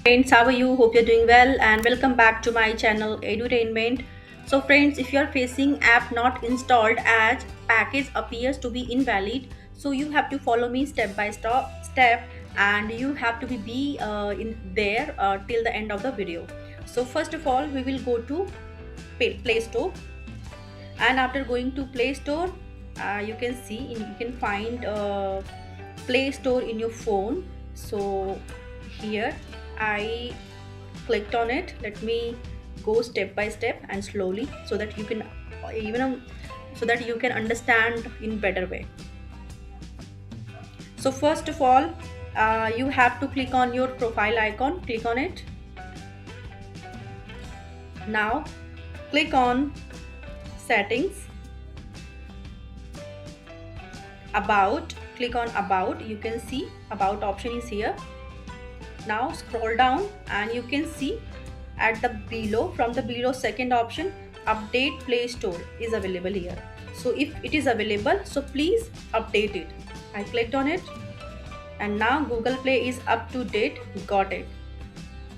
Friends, how are you? Hope you're doing well and welcome back to my channel Edutainment. So friends, if you're facing app not installed as package appears to be invalid, so you have to follow me step by step and you have to be in there till the end of the video. So first of all, we will go to Play Store, and after going to Play Store, you can find Play Store in your phone. So here I clicked on it. Let me go step by step and slowly so that you can even so that you can understand in better way. So first of all, you have to click on your profile icon. Click on it. Now click on settings, about. Click on about. You can see about option is here. Now scroll down and you can see at the below, from the below second option, update Play Store is available here. So if it is available, so please update it. I clicked on it and now Google Play is up to date. Got it.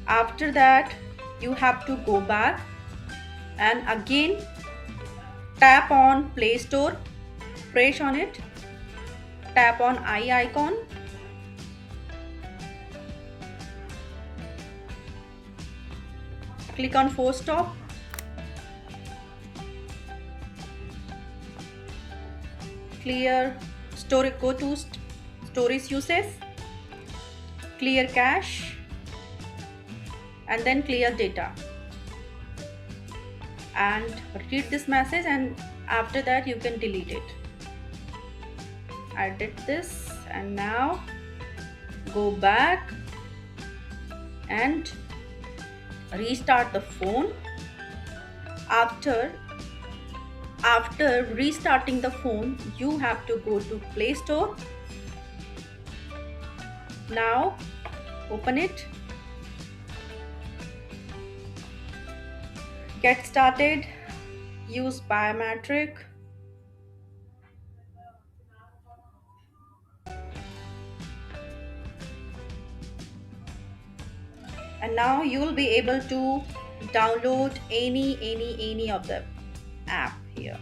After that, you have to go back and again tap on Play Store, press on it, tap on eye icon, click on force stop, clear storage, go to storage uses, clear cache, and then clear data, and read this message, and after that you can delete it. I did this and now go back and restart the phone. After restarting the phone, you have to go to Play Store. Now open it, get started, use biometric, and now you will be able to download any of the app here.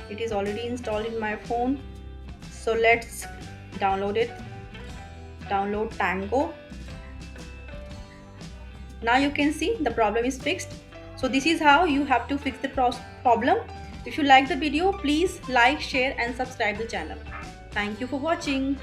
It is already installed in my phone, so let's download it. Download Tango. Now you can see the problem is fixed. So this is how you have to fix the problem. If you like the video, please like, share and subscribe the channel. Thank you for watching.